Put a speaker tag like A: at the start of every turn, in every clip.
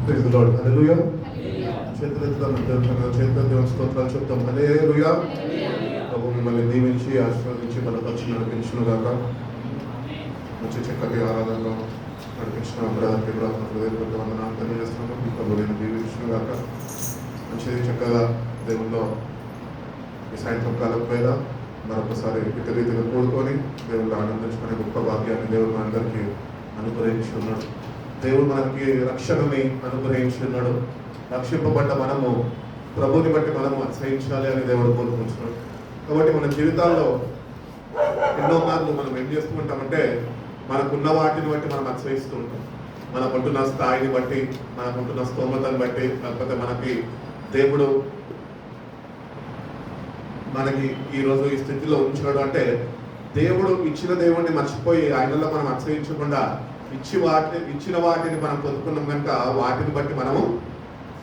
A: Praise the lord. Hallelujah. చేతులెత్తుదాం, దేవుని స్తోత్రాలు చెప్తాం. హల్లెలూయా. ప్రభు మిమ్మల్ని దీవించి ఆశీర్వదించి బలపరిచి నడిపించును గాక. మంచి చక్కటి ఆరాధనలో నడిపించిన బ్రదర్కి కూడా హృదయపూర్వక వందనాలు తెలియజేస్తున్నాము. ప్రభు నేను దీవించును గాక. మంచిది చక్కగా దేవుల్లో ఈ సాయంత్రం కాలం పైన మరొకసారి ఇతర రీతిగా కూడుకొని దేవుళ్ళు ఆనందించుకునే గొప్ప భాగ్యాన్ని దేవుడు మనందరికీ అనుగ్రహించి ఉన్నాడు. దేవుడు మనకి రక్షణని అనుగ్రహించి ఉన్నాడు. రక్షింపబడ్డ మనము ప్రభుని బట్టి మనము అతిశయించాలి అని దేవుడు కోరుకుంటున్నాడు. కాబట్టి మన జీవితాల్లో ఎన్నో మార్లు మనం ఏం చేస్తూ ఉంటామంటే మనకున్న వాటిని బట్టి మనం అతిశయిస్తూ ఉంటాం. మనకుంటున్న స్థాయిని బట్టి, మనకుంటున్న స్తోమతను బట్టి, లేకపోతే మనకి దేవుడు మనకి ఈరోజు ఈ స్థితిలో ఉంచాడు అంటే దేవుడు ఇచ్చిన దేవుడిని మర్చిపోయి ఆయనలో మనం అతిశయించకుండా ఇచ్చిన వాటిని మనం పొందుకున్నాం కనుక వాటిని బట్టి మనము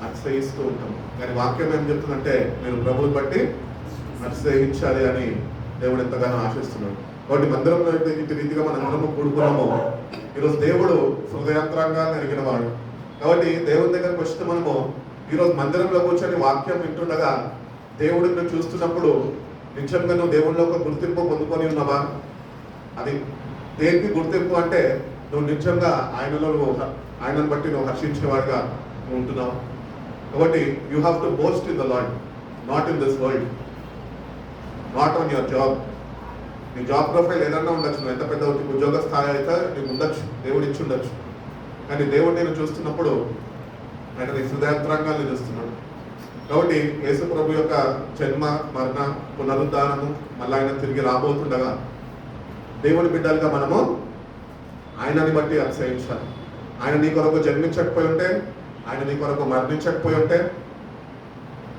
A: అతిశయిస్తూ ఉంటాం. కానీ వాక్యం ఏం చెప్తుందంటే మీరు ప్రభువుని బట్టి అతిశయించాలి అని దేవుడు ఎంతగానో ఆశిస్తున్నాడు. కాబట్టి మందిరంలో అయితే ఇటు రీతిగా మనందరము కూడుకున్నాము. ఈరోజు దేవుడు హృదయాంతరంగాన్ని ఎరిగిన వాడు. కాబట్టి దేవుని దగ్గరకు వచ్చిన మనము ఈరోజు మందిరంలో కూర్చొని వాక్యం వింటుండగా దేవుడిని చూస్తున్నప్పుడు నిజంగా నువ్వు దేవుడిలో ఒక గుర్తింపు పొందుకొని ఉన్నావా? అది దేనికి గుర్తింపు అంటే నువ్వు నిజంగా ఆయనను బట్టి నువ్వు హర్షించేవాడుగా నువ్వు ఉంటున్నావు. కాబట్టి you have to boast in the lord, not in this world, not on your job. నీ జాబ్ ప్రొఫైల్ ఏదన్నా ఉండొచ్చు, నువ్వు ఎంత పెద్ద ఉద్యోగ స్థాయి అయితే నీకు ఉండొచ్చు, దేవుడు ఇచ్చి ఉండొచ్చు. కానీ దేవుడు నేను చూస్తున్నప్పుడు ఆయన నీ హృదయాంతరంగాన్ని చూస్తున్నాడు. కాబట్టి యేసు ప్రభు యొక్క జన్మ, మరణ, పునరుద్ధానము, మళ్ళీ ఆయన తిరిగి రాబోతుండగా దేవుని బిడ్డలుగా మనము ఆయనని బట్టి అతిశయించాలి. ఆయన నీ కొరకు జన్మించకపోయి ఉంటే, ఆయన నీ కొరకు మరణించకపోయి ఉంటే,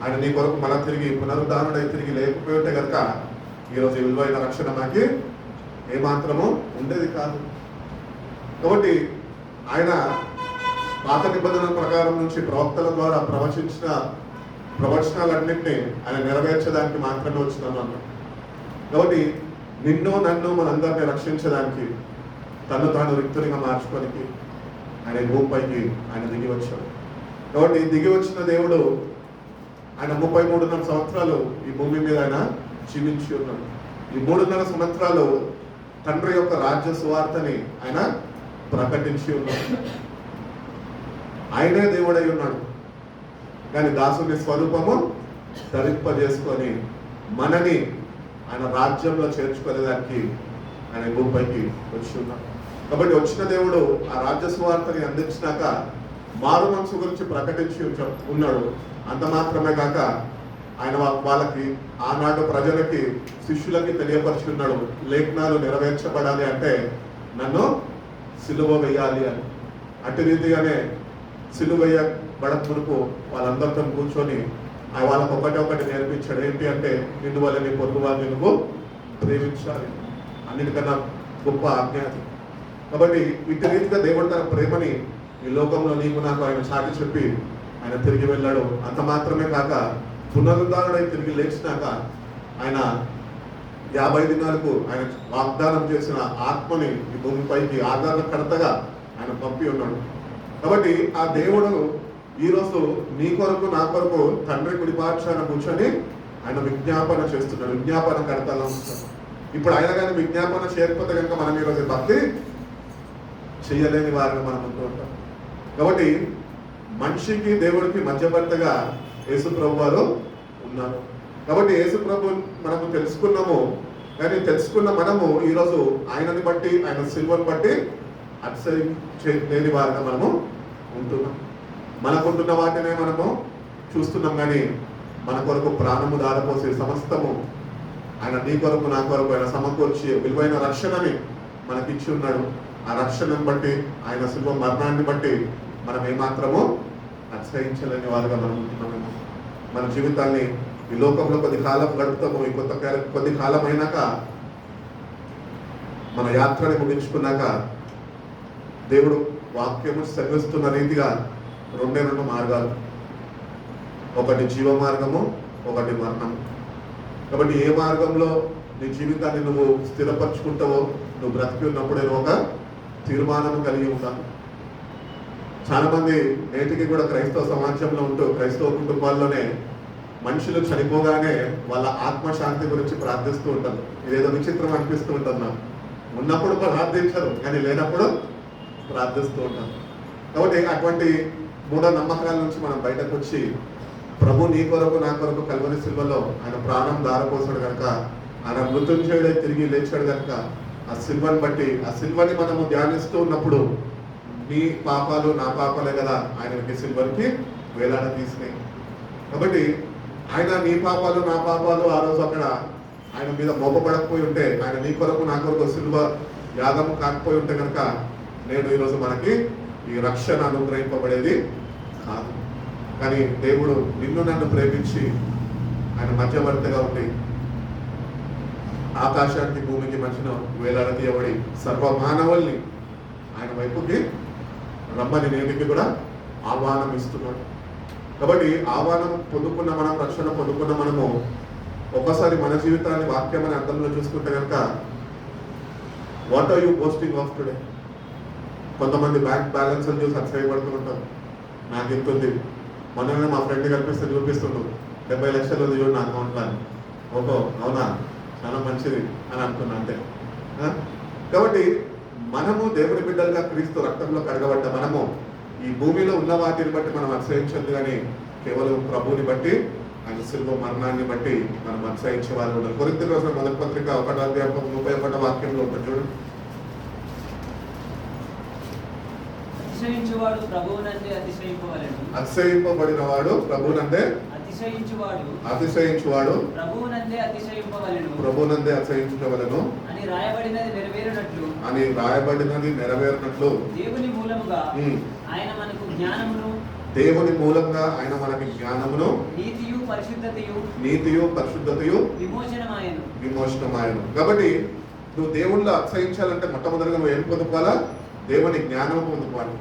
A: ఆయన నీ కొరకు మళ్ళీ తిరిగి పునరుద్ధానుడై తిరిగి లేకపోయి ఉంటే కనుక ఈరోజు విలువైన రక్షణ మనకి ఏమాత్రము ఉండేది కాదు. కాబట్టి ఆయన పాత నిబంధనల ప్రకారం నుంచి ప్రవక్తల ద్వారా ప్రవచించిన ప్రవచనాలన్నింటినీ ఆయన నెరవేర్చడానికి మాత్రమే వచ్చినాను అన్నాడు. కాబట్టి నిన్ను నన్ను మనందరినీ రక్షించడానికి తను తాను రిక్తునిగా మార్చుకోనికి ఆయన భూమిపైకి ఆయన దిగి వచ్చాడు. కాబట్టి దిగి వచ్చిన దేవుడు ఆయన 33.5 సంవత్సరాలు ఈ భూమి మీద ఆయన జీవించి ఉన్నాడు. ఈ 3.5 సంవత్సరాలు తండ్రి యొక్క రాజ్య సువార్తని ఆయన ప్రకటించి ఉన్నాడు. ఆయనే దేవుడై ఉన్నాడు. కానీ దాసుని స్వరూపము ధరింపజేసుకొని మనని ఆయన రాజ్యంలో చేర్చుకునేదానికి ఆయన భూమిపైకి వచ్చి ఉన్నాడు. కాబట్టి వచ్చిన దేవుడు ఆ రాజ్య సువార్తని అందించినాక మారు మనసు గురించి ప్రకటించి ఉన్నాడు. అంత మాత్రమే కాక ఆయన వాళ్ళకి ఆనాడు ప్రజలకి, శిష్యులకి తెలియపరిచి ఉన్నాడు, లేఖనాలు నెరవేర్చబడాలి అంటే నన్ను సిలువ వేయాలి అని. అటు రీతిగానే సిలువ వేయబడ మునుపు వాళ్ళందరితో కూర్చొని వాళ్ళకి ఒకటి నేర్పించాడు. ఏంటి అంటే నిన్ను వాళ్ళని పొరుగు వాళ్ళని నువ్వు ప్రేమించాలి, అన్నిటికన్నా గొప్ప ఆజ్ఞ. కాబట్టి ఇటు రీతిగా దేవుడు తన ప్రేమని ఈ లోకంలో నీకు నాకు ఆయన చాటి చెప్పి ఆయన తిరిగి వెళ్ళాడు. అంత మాత్రమే కాక పునరుద్ధారుడై తిరిగి లేచినాక ఆయన 50 దినాలకు ఆయన వాగ్దానం చేసిన ఆత్మని ఈ భూమిపైకి ఆధారకర్తగా ఆయన పంపి ఉన్నాడు. కాబట్టి ఆ దేవుడు ఈరోజు నీ కొరకు నా కొరకు తండ్రి కుడిపార్శ్వాన కూర్చొని ఆయన విజ్ఞాపన చేస్తున్నాడు, విజ్ఞాపన కర్తలో ఉంటాడు. ఇప్పుడు ఆయన కానీ విజ్ఞాపన చేయకపోతే కనుక మనం ఈరోజు భక్తి చేయలేని వారిని మనం ఉంటూ ఉంటాం. కాబట్టి మనిషికి దేవుడికి మధ్యవర్తిగా యేసు ప్రభు వారు ఉన్నారు. కాబట్టి యేసు ప్రభు మనము తెలుసుకున్నాము. కానీ తెలుసుకున్న మనము ఈరోజు ఆయనని బట్టి, ఆయన సిల్వను బట్టి అతిశయించలేని వారిగా మనము ఉంటున్నాం. మనకుంటున్న వాటినే మనము చూస్తున్నాం. కానీ మన కొరకు ప్రాణము దారపోసే సమస్తము ఆయన నీ కొరకు నా కొరకు ఆయన సమకూర్చి విలువైన రక్షణని మనకిచ్చి ఉన్నాడు. ఆ రక్షణను బట్టి, ఆయన శిల్వ మరణాన్ని బట్టి మనం ఏమాత్రము అతిశయించలేని వారుగా మనం ఉంటున్నాము. మన జీవితాన్ని ఈ లోకంలో కొద్ది కాలం గడుపుతాము. ఈ కొద్ది కాలం అయినాక మన యాత్రని ముగించుకున్నాక దేవుడు వాక్యము సెలవిస్తున్న రీతిగా 2 మార్గాలు, ఒకటి జీవ మార్గము, ఒకటి మరణము. కాబట్టి ఏ మార్గంలో నీ జీవితాన్ని నువ్వు స్థిరపరచుకుంటావో, నువ్వు బ్రతికి ఉన్నప్పుడే ఒక తీర్మానం కలిగి ఉంటాను. చాలా మంది నేటికి కూడా క్రైస్తవ సమాజంలో ఉంటూ క్రైస్తవ కుటుంబాల్లోనే మనుషులు చనిపోగానే వాళ్ళ ఆత్మశాంతి గురించి ప్రార్థిస్తూ ఉంటారు. ఇదేదో విచిత్రం అనిపిస్తూ ఉంటుంది నాకు. ఉన్నప్పుడు ప్రార్థించరు, కానీ లేనప్పుడు ప్రార్థిస్తూ ఉంటారు. కాబట్టి అటువంటి మూఢ నమ్మకాల నుంచి మనం బయటకు వచ్చి ప్రభు నీ కొరకు నా కొరకు కల్వరి సిల్వలో ఆయన ప్రాణం దారపోసాడు కనుక, ఆయన మృత్యుంజయుడే తిరిగి లేచాడు కనుక ఆ సిల్వని బట్టి, ఆ సిల్వని మనము ధ్యానిస్తూ ఉన్నప్పుడు నీ పాపాలు నా పాపాలే కదా ఆయనకి సిల్వర్కి వేలాడ తీసినాయి. కాబట్టి ఆయన నీ పాపాలు నా పాపాలు ఆ రోజు అక్కడ ఆయన మీద మోపబడకపోయి ఉంటే, ఆయన నీ కొరకు నా కొరకు సిల్వ యాగము కాకపోయి ఉంటే కనుక నేను ఈరోజు మనకి ఈ రక్షణ అనుగ్రహింపబడేది కాదు. కానీ దేవుడు నిన్ను నన్ను ప్రేమించి ఆయన మధ్యవర్తిగా ఉండి ఆకాశానికి భూమికి మధ్యన వేలాడతీయబడి సర్వ మానవుల్ని ఆయన వైపుకి రమ్మని నేటికి కూడా ఆహ్వానం ఇస్తున్నాడు. కాబట్టి ఆహ్వానం పొందుకున్న మనం, రక్షణ పొందుకున్న మనము ఒకసారి మన జీవితాన్ని వాక్యం అనే అర్థంలో చూసుకుంటే కనుక what are you posting of today? కొంతమంది బ్యాంక్ బ్యాలెన్స్ చూసి అతిశయపడుతూ ఉంటారు. నాకు ఎంత ఉంది, మొన్ననే మా ఫ్రెండ్ కనిపిస్తే చూపిస్తుండ్రు 70 లక్షలు ఉంది చూడు నా అకౌంట్లో. ఓహో అవునా, చాలా మంచిది అని అనుకున్నా అంతే. కాబట్టి మనము దేవుని బిడ్డలుగా క్రీస్తు రక్తంలో కడగబడ్డ మనము ఈ భూమిలో ఉన్న వాటిని బట్టి మనం అతిశయించదు, కానీ కేవలం ప్రభువుని బట్టి ఆయన శిల్వ మరణాన్ని బట్టి మనం అతిశయించే వాళ్ళు ఉన్నారు. కొరింథీయులకు రాసిన మొదటి పత్రిక 1వ అధ్యాయం 31వ వాక్యంలో ఉంటుంది చూడండి.
B: అతిశయించువాడు ప్రభువునందే అతిశయింపవలెను.
A: అతిశయింపబడిన వాడు ప్రభువునందే అతిశయించువాడు
B: ప్రభువునందే అతిశయింపవలెను.
A: ప్రభువునందే అతిశయించవలెను
B: అని రాయబడినది
A: నెరవేరినట్లు
B: దేవుని మూలముగా ఆయన మనకు జ్ఞానమును,
A: దేవుని మూలంగా ఆయన మనకి జ్ఞానమును, నీతియు పరిశుద్ధతయు విమోచనమాయను. కాబట్టి నువ్వు దేవుణ్ణిలో అతిశయించాలంటే మొట్టమొదటిగా నువ్వు ఏం పొందుకోవాలా? దేవుని జ్ఞానం పొందుకోవాలి.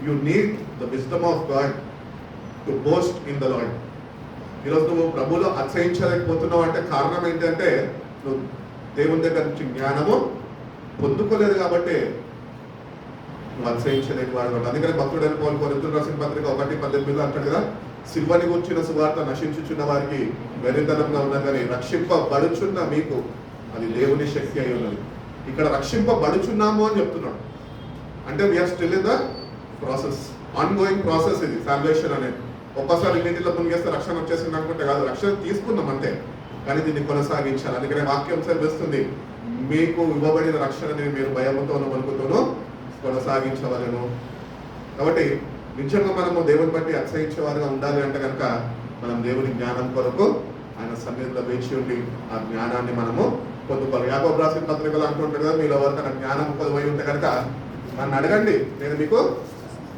A: You need the wisdom of God to boast in the lord. ఈరోజు నువ్వు ప్రభువులో అతిశయించలేకపోతున్నావు అంటే కారణం ఏంటంటే నువ్వు దేవుని దగ్గర నుంచి జ్ఞానము పొందుకోలేదు కాబట్టి నువ్వు అతిశయించలేని వాడు. అందుకని భక్తుడైన పౌలు కొరింథీయులకు రాసిన పత్రిక 1:18 అంటాడు కదా, సిల్వని గుర్చిన సువార్త నశించుచున్న వారికి వెరితనంగా ఉన్నది, కానీ రక్షింపబడుచున్న మీకు అది దేవుని శక్తి అయి ఉన్నది. ఇక్కడ రక్షింపబడుచున్నాము అని చెప్తున్నాడు. అంటే we are still in the process, ongoing process. ఇది సాల్వేషన్ అనేది ఒక్కసారి నీటిలో మునిగేస్తే రక్షణ వచ్చేసింది అనుకుంటే కాదు, రక్షణ తీసుకున్నాం అంతే, కానీ దీన్ని కొనసాగించాలి. అందుకనే వాక్యం సెలవిస్తుంది, మీకు ఇవ్వబడిన రక్షణని మీరు భయముతోనూ వణుకుతోనూ కొనసాగించవలను. కాబట్టి నిజంగా మనము దేవుని బట్టి అతిశయించే వారిగా ఉండాలి అంటే కనుక మనం దేవుని జ్ఞానం కొరకు ఆయన సన్నిధిలో వేచి ఉండి ఆ జ్ఞానాన్ని మనము పొందుకోవాలి. యాకోబు రాసిన పత్రికలు అంటుంటాడు కదా, మీలో ఎవరికైనా జ్ఞానం పొందుపోయి ఉంటే కనుక నన్ను అడగండి, నేను మీకు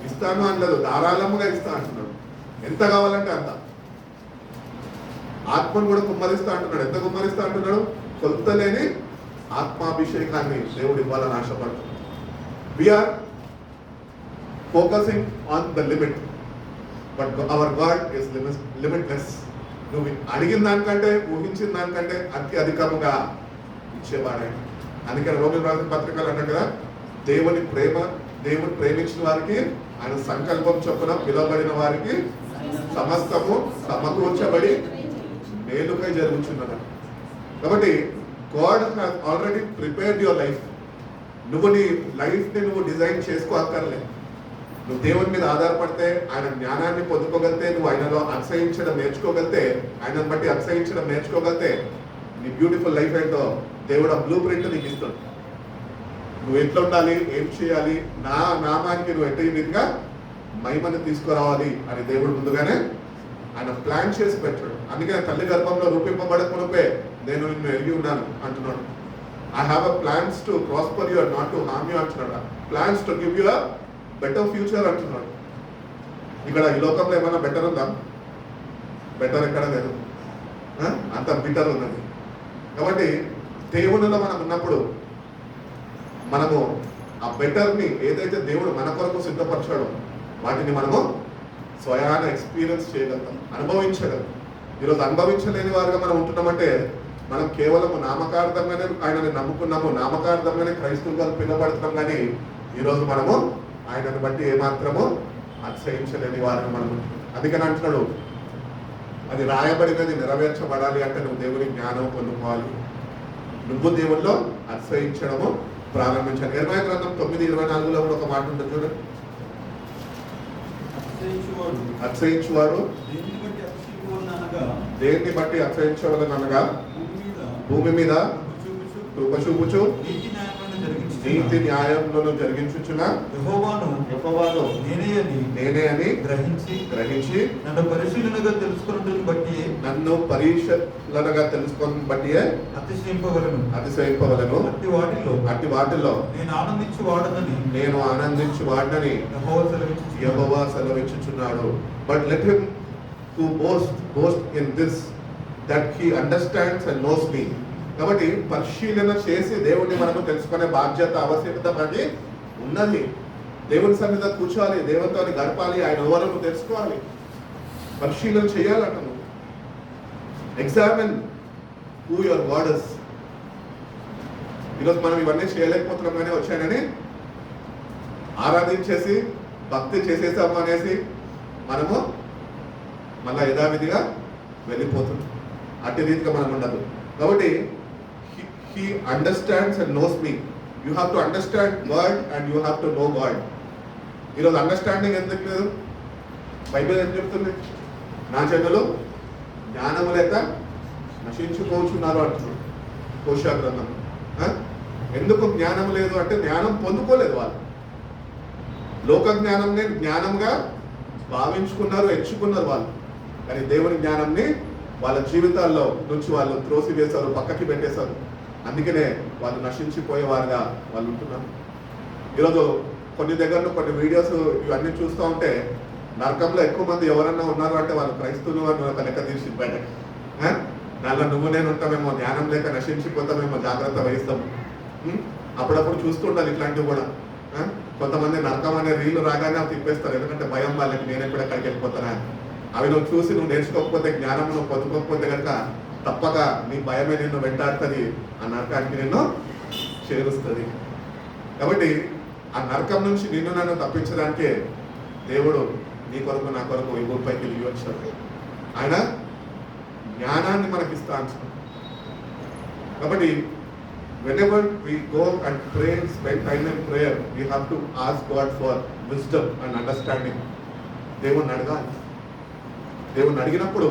A: ఇస్తాను అనలేదు, ధారాళముగా ఇస్తా అంటున్నాడు. ఎంత కావాలంటే అంత. ఆత్మను కూడా కుమ్మరిస్తా అంటున్నాడు. ఎంత కుమ్మరిస్తా అంటున్నాడు? కొలతలేని ఆత్మాభిషేకాన్ని దేవుడు ఇవ్వాలని ఆశపడుతున్నాడు. We are focusing on the limit, but our God is limitless. నువ్వు అడిగిన దానికంటే, ఊహించిన దానికంటే అధికముగా ఇచ్చేవాడే. అందుకని రోమియోలు రాసిన పత్రికలు అన్నాడు కదా, దేవుని ప్రేమించిన వారికి ఆయన సంకల్పం చొప్పున పిలువబడిన వారికి సమస్తము సమకూర్చబడి మేలుకై జరుగుతున్నది. కాబట్టి God has already prepared your life. నువ్వు నీ లైఫ్ని నువ్వు డిజైన్ చేసుకోక్కర్లే. నువ్వు దేవుని మీద ఆధారపడితే, ఆయన జ్ఞానాన్ని పొందుకోగలితే, నువ్వు ఆయనలో అతిశయించడం నేర్చుకోగలితే, ఆయనను బట్టి అతిశయించడం నేర్చుకోగలితే నీ బ్యూటిఫుల్ లైఫ్ ఏంటో దేవుడు ఆ బ్లూ ప్రింట్ నీకు ఇస్తాడు. నువ్వు ఎట్లా ఉండాలి, ఏం చేయాలి, నా నామానికి నువ్వు ఎట్ట రీతిగా మహిమని తీసుకురావాలి అని దేవుడు ముందుగానే ఆయన ప్లాన్ చేసి పెట్టాడు. అందుకే తల్లి గర్భంలో రూపింపబడక మునుపే నేను నిన్ను ఎరిగి ఉన్నాను అంటున్నాడు. I have a plans to prosper you not to harm you అంటున్నాడు. Plans to give you a better future అంటున్నాడు. ఇక్కడ ఈ లోకంలో ఏమైనా బెటర్ ఉందా? బెటర్ ఎక్కడ లేదు, అంత బెటర్ ఉన్నది. కాబట్టి దేవునిలో మనం ఉన్నప్పుడు మనము ఆ బెటర్ని ఏదైతే దేవుడు మన కొరకు సిద్ధపరచాడో వాటిని మనము స్వయాన ఎక్స్పీరియన్స్ చేయగలుగుతాం, అనుభవించగలం. ఈరోజు అనుభవించలేని వారుగా మనం ఉంటున్నామంటే మనం కేవలం నామకార్థంగానే ఆయనని నమ్ముకున్నాము, నామకార్థంగానే క్రైస్తవులుగా పిలువబడుతున్నాం, కానీ ఈరోజు మనము ఆయనను బట్టి ఏమాత్రము అతిశయించలేని వారిని మనము. అందుకని అంటున్నాడు, అది రాయబడినది నెరవేర్చబడాలి అంటే నువ్వు దేవుని జ్ఞానం పొందుకోవాలి, నువ్వు దేవుల్లో అతిశయించడము ప్రారంభించాలి. 20 గ్రంథం 9:24 కూడా ఒక మాట ఉంటుంది చూడండి. అతిశయించువారు దేన్ని బట్టి అతిశయించవలనగా భూమి మీద కృప చూపుచు నీతి న్యాయములను జరిగించుచున్న యెహోవాను నేనే అని గ్రహించి
C: నన్ను పరిశీలనగా తెలుసుకున్నట్టుని బట్టి
A: అతిశయింపవలను. అట్టి వాటిలో
C: నేను
A: ఆనందించి వాడనని యెహోవా సెలవిచ్చుచున్నాడు. But let him to boast in this that he understands and knows me. కాబట్టి పరిశీలన చేసి దేవుడిని మనము తెలుసుకునే బాధ్యత, ఆవశ్యకత మనకి ఉన్నది. దేవుని సన్నిధిలో కూర్చోవాలి, దేవునితో గడపాలి, ఆయన ఎవరో తెలుసుకోవాలి, పరిశీలన చేయాలంట. నువ్వు examine who your God is. ఈరోజు మనం ఇవన్నీ చేయలేకపోతున్నాం, కానీ వచ్చానని ఆరాధించేసి భక్తి చేసేసాము అనేసి మనము మళ్ళా యథావిధిగా వెళ్ళిపోతుంది. అట్టి రీతిగా మనం ఉండదు. కాబట్టి he understands and knows me. You have to understand God and you have to know God. ఈరోజు అండర్స్టాండింగ్ ఎందుకు లేదు? బైబిల్ ఏం చెప్తుంది? నా జనులు జ్ఞానము లేక నశించుకోచున్నారు అంటున్నారు హోషేయ గ్రంథం. ఎందుకు జ్ఞానం లేదు అంటే జ్ఞానం పొందుకోలేదు వాళ్ళు. లోక జ్ఞానంని జ్ఞానంగా భావించుకున్నారు, ఎంచుకున్నారు వాళ్ళు. కానీ దేవుని జ్ఞానంని వాళ్ళ జీవితాల్లో నుంచి వాళ్ళు త్రోసివేశారు, పక్కకి పెట్టేశారు. అందుకనే వాళ్ళు నశించిపోయేవారుగా వాళ్ళు ఉంటున్నారు. ఈరోజు కొన్ని దగ్గరలో కొన్ని వీడియోస్ ఇవన్నీ చూస్తూ ఉంటే నరకంలో ఎక్కువ మంది ఎవరన్నా ఉన్నారు అంటే వాళ్ళు క్రైస్తవులు అని ఒక లెక్క తీసి బయటకి. దానిలో నువ్వు నేను ఉంటామేమో, జ్ఞానం లేక నశించిపోతామేమో, జాగ్రత్త వహిస్తాము. అప్పుడప్పుడు చూస్తుంటారు ఇట్లాంటివి కూడా. కొంతమంది నరకం అనే రీలు రాగానే అవి తిప్పేస్తారు, ఎందుకంటే భయం వాళ్ళకి, నేను ఎప్పుడు ఎక్కడికి వెళ్ళిపోతానా. అవి నువ్వు చూసి నువ్వు నేర్చుకోకపోతే, జ్ఞానం నువ్వు పొందుకోకపోతే కనుక తప్పక నీ భయమే నిన్ను వెంటాడుతుంది, ఆ నరకానికి నిన్ను చేరుస్తుంది. కాబట్టి ఆ నరకం నుంచి నిన్ను నన్ను తప్పించడానికే దేవుడు నీ కొరకు నా కొరకు ఈ భూమిపైకి దిగి వచ్చాడు. ఆయన జ్ఞానాన్ని మనకి ఇస్తాను. కాబట్టి whenever we go and pray, spend time in prayer, we have to ask God for wisdom and understanding. దేవుణ్ణి అడగాలి. దేవుణ్ణి అడిగినప్పుడు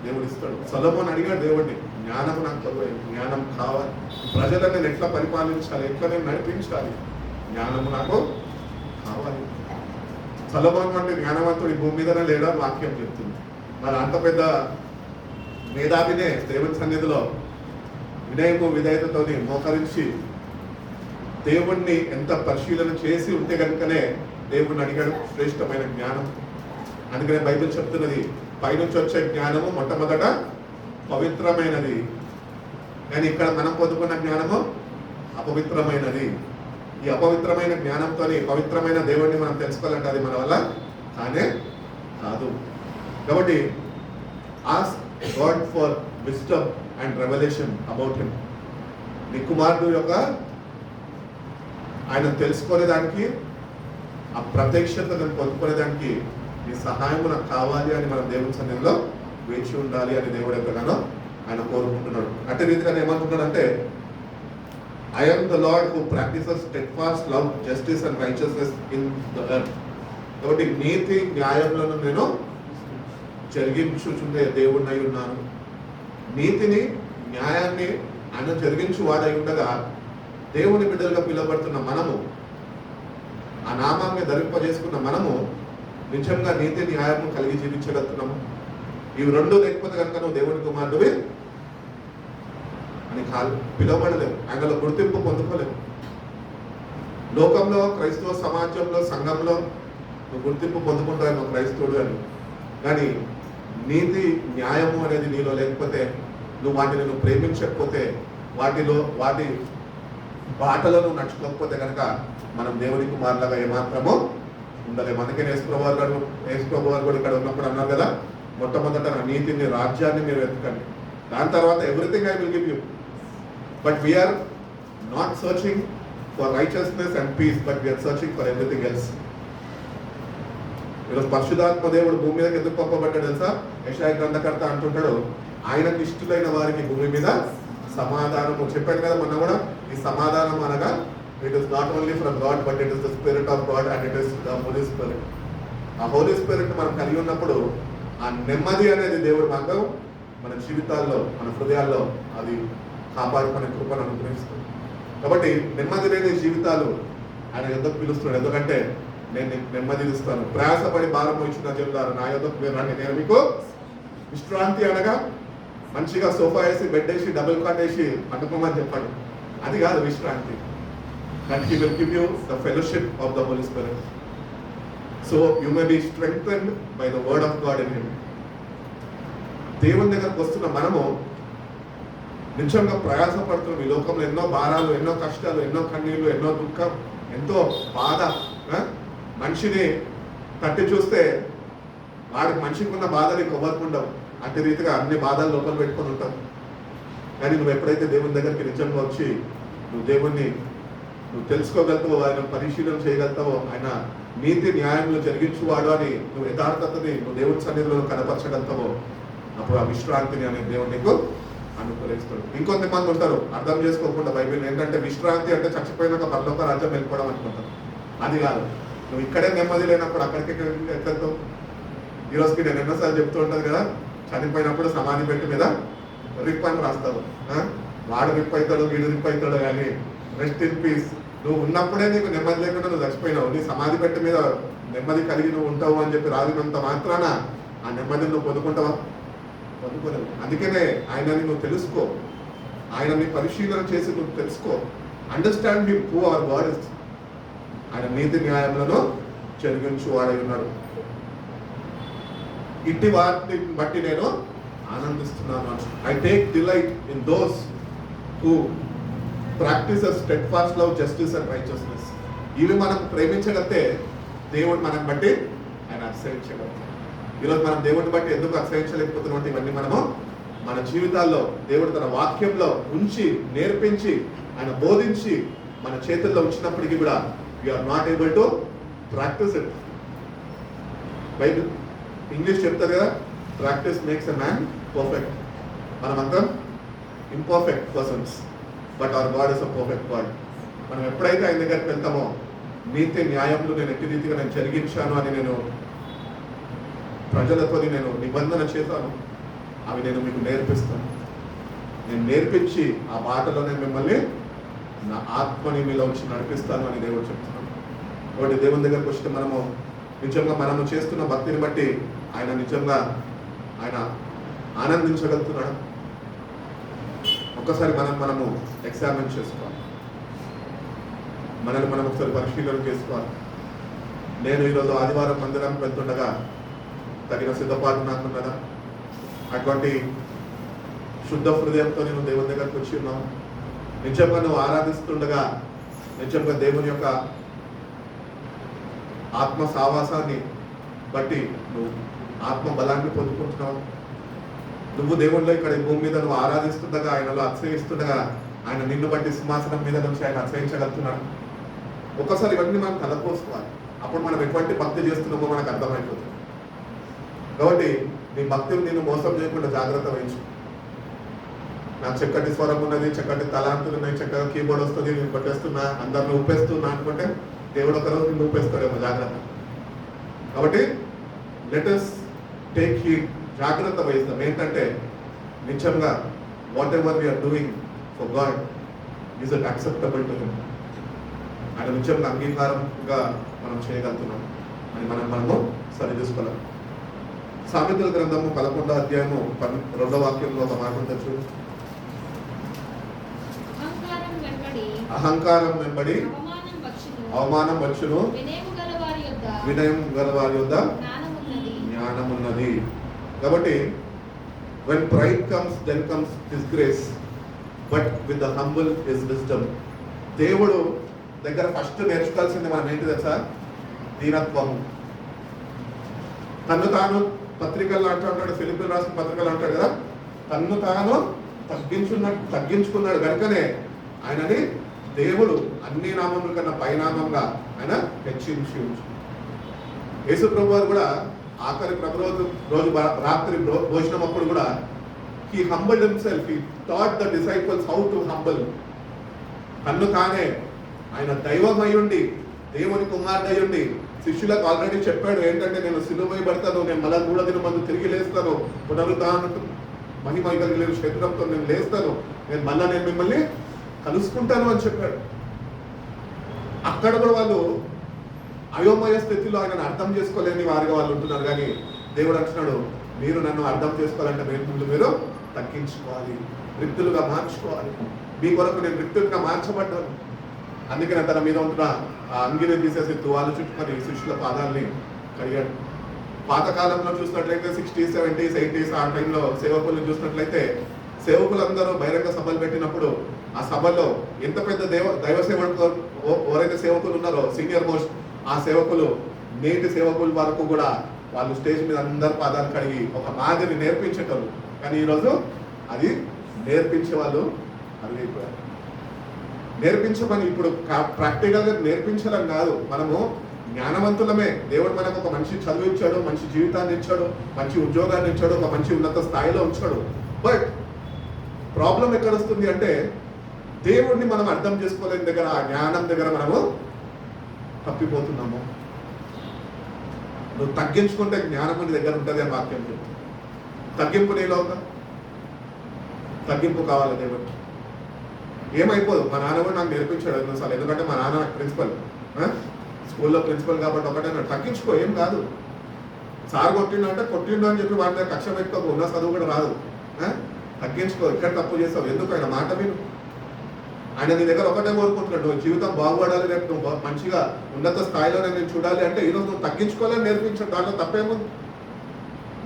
A: దేవుడు ఇస్తాడు. సొలొమోను అడిగాడు దేవుడిని, జ్ఞానం నాకు జ్ఞానం కావాలి, ప్రజలను నేను ఎట్లా పరిపాలించాలి, ఎట్లా నేను నడిపించాలి, జ్ఞానము నాకు కావాలి. సొలొమోను వంటి జ్ఞానవంతుడు ఈ భూమి మీదనే లేడా వాక్యం చెప్తుంది. మరి అంత పెద్ద మేధావినే దేవుని సన్నిధిలో వినయము విధేయతతో మోకరించి దేవుణ్ణి ఎంత పరిశీలన చేసి ఉంటే కనుకనే దేవుణ్ణి అడిగాడు శ్రేష్టమైన జ్ఞానం. అందుకనే బైబిల్ చెప్తున్నది, పైనుంచి వచ్చే జ్ఞానము మొట్టమొదట పవిత్రమైనది, కానీ ఇక్కడ మనం పొందుకున్న జ్ఞానము అపవిత్రమైనది. ఈ అపవిత్రమైన జ్ఞానంతో పవిత్రమైన దేవుడిని మనం తెలుసుకోవాలంటే అది మన వల్ల కానే కాదు. కాబట్టి ask God for wisdom and revolution about him. నీ కుమారుడు యొక్క ఆయన తెలుసుకునేదానికి, ఆ ప్రత్యక్షతను పొందుకునేదానికి నీ సహాయం నాకు కావాలి అని మనం దేవుని సన్నిధిలో వేచి ఉండాలి అని దేవుడు ఎంతగానో ఆయన కోరుకుంటున్నాడు. అట్టి రీతిగా ఏమంటున్నాడు అంటే, I am the Lord who practices steadfast love, justice and righteousness in the earth. కాబట్టి నీతి న్యాయములను నేను జరిగించుచుండే దేవుడినై ఉన్నాను. నీతిని న్యాయాన్ని ఆయన జరిగించు వాడై ఉండగా దేవుని బిడ్డలుగా పిలువబడుతున్న మనము, ఆ నామాన్ని ధరింపజేసుకున్న మనము నిజంగా నీతి న్యాయము కలిగి జీవించగలుగుతున్నాము. ఇవి రెండు లేకపోతే కనుక నువ్వు దేవుని కుమారుడివి అని పిలువబడలేవు, ఆయనలో గుర్తింపు పొందుకోలేవు. లోకంలో, క్రైస్తవ సమాజంలో, సంఘంలో నువ్వు గుర్తింపు పొందుకుంటావు నువ్వు క్రైస్తవుడు అని. కానీ నీతి న్యాయము అనేది నీలో లేకపోతే, నువ్వు వాటిని నువ్వు ప్రేమించకపోతే, వాటి బాటలో నువ్వు నడుచుకోకపోతే కనుక మనం దేవుని కుమారులాగా ఏమాత్రమో ఉండలేము. అందుకే యేసుప్రభు వారు కూడా ఇక్కడ ఉన్నప్పుడు అన్నారు కదా, మొట్టమొదట నా నీతిని, రాజ్యాన్ని మీరు వెతకండి, దాని తర్వాత everything I will give you. But we are not searching for righteousness and peace, but we are searching for everything else. ఈరోజు పరిశుద్ధాత్మ దేవుడు భూమి మీదకి ఎందుకు పంపబడ్డాడు తెలుసా? యెషయా గ్రంథకర్త అంటుంటాడు, ఆయనకు ఇష్టలైన వారికి భూమి మీద సమాధానము. చెప్పాను కదా మొన్న కూడా, ఈ సమాధానం అనగా it is not only from God but it is the spirit of God and it is the Holy Spirit. ఆ హోలీ స్పిరిట్ మనం కలిగి ఉన్నప్పుడు ఆ నెమ్మది అనేది దేవుడు మాకు మన జీవితాల్లో, మన హృదయాల్లో అది కాపాడుకునే కృపను అనుగ్రహిస్తుంది. కాబట్టి నెమ్మది లేని జీవితాలు ఆయన ఎందుకు పిలుస్తున్నాడు? ఎందుకంటే నేను నీకు నెమ్మది ఇస్తాను. ప్రయాసపడి భారం ఇచ్చిన చెప్తారు, నా యొద్దకు మీరు రండి, నేను మీకు విశ్రాంతి. అనగా మంచిగా సోఫా వేసి, బెడ్ వేసి, డబుల్ కాట్ వేసి పండుకోమని చెప్పండి, అది కాదు విశ్రాంతి. And he will give you the fellowship of the Holy Spirit. So you may be strengthened by the word of God in him. దేవుని దగ్గరకు వస్తున్న మనము నిజంగా ప్రయాసపడుతున్నాం. ఈ లోకంలో ఎన్నో భారాలు, ఎన్నో కష్టాలు, ఎన్నో కన్నీళ్లు, ఎన్నో దుఃఖం, ఎంతో బాధ. మనిషిని తట్టి చూస్తే వాడికి మనిషికి ఉన్న బాధలు ఎవరికి ఉండవు. అట్టి రీతిగా అన్ని బాధలు లోపల పెట్టుకొని ఉంటాం. కానీ నువ్వు ఎప్పుడైతే దేవుని దగ్గరికి నిజంగా వచ్చి నువ్వు దేవుణ్ణి నువ్వు తెలుసుకోగలుగుతావో, ఆయన పరిశీలన చేయగలుగుతావో, ఆయన నీతి న్యాయంలో జరిగించువాడు అని నువ్వు యథార్థతని నువ్వు దేవుని సన్నిధిలో కనపరచగలుగుతావో, అప్పుడు ఆ విశ్రాంతిని అనే దేవుడు నీకు అనుగ్రహిస్తాడు. ఇంకొంతమంది ఉంటారు అర్థం చేసుకోకుండా బైబిల్ ఏంటంటే విశ్రాంతి అంటే చచ్చిపోయినాక పరలోక రాజ్యం వెళ్ళిపోవడం అనుకుంటారు. అది కాదు. నువ్వు ఇక్కడే నెమ్మది లేనప్పుడు అక్కడికి ఎక్కడతావు? ఈరోజుకి నేను ఎన్నోసార్లు చెప్తూ ఉంటాను కదా, చనిపోయినప్పుడు సమాధి పెట్టి మీద రిప్ అని రాస్తావు. వాడు రిప్ అవుతాడు, వీడు రిప్ అవుతాడు, కానీ రెస్ట్ ఇన్ పీస్. నువ్వు ఉన్నప్పుడే నీకు నెమ్మది లేకుండా నువ్వు చచ్చిపోయినావు. నీ సమాధి పెట్టి మీద నెమ్మది కలిగి నువ్వు ఉంటావు అని చెప్పి రాసినంత మాత్రాన ఆ నెమ్మదిని నువ్వు పొందుకుంటావా? పొందుకోలేవు. అందుకనే ఆయనని నువ్వు తెలుసుకో, ఆయనని పరిశీలన చేసి నువ్వు తెలుసుకో. Understand him who our God is. ఆయన నీతి న్యాయములను జరిగించు వాడై ఉన్నాడు. ఇట్టి వాటిని బట్టి నేను ఆనందిస్తున్నాను. I take delight in those who practices steadfast love, justice and righteousness. ఇవి మనం ప్రేమించగలిగితే దేవుడు మనం బట్టి ఆయన ఆశ్రయించగలుగుతాం. ఈరోజు మనం దేవుడిని బట్టి ఎందుకు ఆశ్రయించలేకపోతున్నాం? ఇవన్నీ మనము మన జీవితాల్లో దేవుడు తన వాక్యంలో ఉంచి, నేర్పించి, ఆయన బోధించి మన చేతుల్లో ఉంచినప్పటికీ కూడా we are not able to practice it. Bible English చెప్తారు కదా, practice makes a man perfect. మనమంతా imperfect persons, but our God is a perfect God. మనం ఎప్పుడైతే ఆయన దగ్గరికి వెళ్తామో, నీతి న్యాయంలో నేను ఎట్టి రీతిగా నేను జరిగించాను అని నేను ప్రజలతో నేను నిబంధన చేశాను, అవి నేను మీకు నేర్పిస్తాను. నేను నేర్పించి ఆ బాటలో నేను మిమ్మల్ని నా ఆత్మని మీలో వచ్చి నడిపిస్తాను అని దేవుడు చెప్తున్నాను. కాబట్టి దేవుని దగ్గరకు వస్తే మనము నిజంగా మనము చేస్తున్న భక్తిని బట్టి ఆయన నిజంగా ఆయన ఆనందించగలుగుతున్నాడు. ఒక్కసారి మనము ఎగ్జామిన్ చేసుకోవాలి, మనల్ని మనం ఒకసారి పరిశీలన చేసుకోవాలి. నేను ఈరోజు ఆదివారం మందిరానికి వెళ్తుండగా తగిన సిద్ధపాటు నాకున్నదా? అటువంటి శుద్ధ హృదయంతో నేను దేవుని దగ్గరకు వచ్చి ఉన్నాను. నిజంగా నువ్వు ఆరాధిస్తుండగా నిజంగా దేవుని యొక్క ఆత్మ సావాసాన్ని బట్టి నువ్వు ఆత్మ బలాన్ని పొందుకుంటున్నావు. నువ్వు దేవుళ్ళో ఇక్కడ ఈ భూమి మీద నువ్వు ఆరాధిస్తుండగా, ఆయనలో ఆశ్రయిస్తుండగా, ఆయన నిన్ను బట్టి సింహాసనం మీద నుంచి ఆయన ఆశ్రయించగలుగుతున్నాడు. ఒక్కసారి ఇవన్నీ మనం కలపోసుకోవాలి. అప్పుడు మనం ఎటువంటి భక్తి చేస్తున్నామో మనకు అర్థమైపోతుంది. కాబట్టి నీ భక్తిని నేను మోసం చేయకుండా జాగ్రత్త వహించు. నాకు చక్కటి స్వరం ఉన్నది, చక్కటి తలాంతులు ఉన్నాయి, చక్కగా కీబోర్డ్ వస్తుంది, నేను కొట్టేస్తున్నా, అందరిని ఊపేస్తున్నా అనుకుంటే దేవుడు ఒకరోజు నిన్ను ఊపేస్తాడేమో. జాగ్రత్త. కాబట్టి లెట్ us టేక్ హీడ్, జాగ్రత్త వహిస్తాం. ఏంటంటే నిజంగా whatever we are doing for God is it acceptable to him. ఆయన నిజంగా అంగీకారంగా మనం చేయగలుగుతున్నాం అని మనము సరిచూసుకోవాలి. సామెతల గ్రంథము 11వ అధ్యాయము 2వ వాక్యంలో ఒక మాట ఉంటుంది చూడు. అహంకారం వెంబడి అవమానం వచ్చును, వినయం గల వారి యొద్ద జ్ఞానం ఉన్నది. కాబట్టి when pride comes, then comes disgrace, but with the humble is wisdom. దేవుడు దగ్గర ఫస్ట్ నేర్చుకోవాల్సింది మనం ఏంటి తెలుసా? దీనత్వము. తను తాను పత్రికల్లో అంటాడు, ఫిలిప్పీలు రాసిన పత్రికలు అంటాడు కదా, తన్ను తాను తగ్గించుకున్నాడు కనుకనే ఆయనని దేవుడు అన్ని నామముల కన్నా పైనామంగా ఆయన హెచ్చించి ఉంచు. యేసు ప్రభు వారు కూడా ఆఖరి రోజు రాత్రి భోజనం అప్పుడు కూడా he humbled himself, he taught the disciples how to humble. తన్ను తానే ఆయన దైవం అయ్యుండి, దేవుని కుమారుడు అయ్యుండి శిష్యులకు ఆల్రెడీ చెప్పాడు ఏంటంటే, నేను సిలువ వేయబడతాను, నేను మళ్ళా 3వ దినం మందు తిరిగి లేస్తాను, పునరుద్ధాన మహిమ కలిగిన శరీరంతో నేను లేస్తాను, నేను మిమ్మల్ని కలుసుకుంటాను అని చెప్పాడు. అక్కడ కూడా వాళ్ళు అయోమయ స్థితిలో ఆయనను అర్థం చేసుకోలేని వారిగా వాళ్ళు ఉంటున్నారు. కానీ దేవుడు అంటున్నాడు, మీరు నన్ను అర్థం చేసుకోవాలంటే మీరు తగ్గించుకోవాలి, రిక్తులుగా మార్చుకోవాలి. మీ కొరకు నేను రిక్తులుగా మార్చబడ్డాను. అందుకనే తన మీద ఉంటున్న ఆ అంగిని తీసేసి తువాలు చుట్టుకొని శిష్యుల పాదాలని కడిగాడు. పాతకాలంలో చూసినట్లయితే 60s, 70s, 80s ఆ టైంలో సేవకులను చూసినట్లయితే సేవకులందరూ బహిరంగ సభలు పెట్టినప్పుడు ఆ సభలో ఎంత పెద్ద దైవ సేవకులు ఎవరైతే సేవకులు ఉన్నారో సీనియర్ మోస్ట్ ఆ సేవకులు నేటి సేవకుల వరకు కూడా వాళ్ళు స్టేజ్ మీద అందరు పాదాలు కడిగి ఒక మాదిరి నేర్పించేటోళ్ళు. కానీ ఈరోజు అది నేర్పించే వాళ్ళు అడిగిపోయారు. నేర్పించమని ఇప్పుడు ప్రాక్టికల్గా నేర్పించడం కాదు, మనము జ్ఞానవంతులమే. దేవుడు మనకు ఒక మంచి చదువు ఇచ్చాడు, మంచి జీవితాన్ని ఇచ్చాడు, మంచి ఉద్యోగాన్ని ఇచ్చాడు, ఒక మంచి ఉన్నత స్థాయిలో ఉంచాడు. బట్ ప్రాబ్లం ఎక్కడ వస్తుంది అంటే, దేవుడిని మనం అర్థం చేసుకోలేని దగ్గర, ఆ జ్ఞానం దగ్గర మనము తప్పిపోతున్నాము. నువ్వు తగ్గించుకుంటే జ్ఞానం నీ దగ్గర ఉంటుంది అని వాక్యం చెప్తుంది. తగ్గింపు నీలో ఉందా? తగ్గింపు కావాలి దేవుడికి. ఏమైపోదు. మా నాన్న కూడా నాకు నేర్పించాడు ఎన్నోసార్లు, ఎందుకంటే మా నాన్న ప్రిన్సిపల్, స్కూల్లో ప్రిన్సిపల్ కాబట్టి ఒకటే తగ్గించుకో, ఏం కాదు. సార్ కొట్టిండంటే కొట్టిండు అని చెప్పి వాడి దగ్గర కక్ష పెట్టుకోకు, ఉన్న చదువు కూడా రాదు. తగ్గించుకో, ఇక్కడ తప్పు చేస్తావు, ఎందుకు ఆయన మాట విను. ఆయన నీ దగ్గర ఒకటే కోరుకుంటున్నాడు, నువ్వు జీవితం బాగుపడాలి, రేపు నువ్వు మంచిగా ఉన్నత స్థాయిలో నేను చూడాలి అంటే ఈరోజు నువ్వు తగ్గించుకోవాలని నేర్పించాడు. దాంట్లో తప్పేముంది?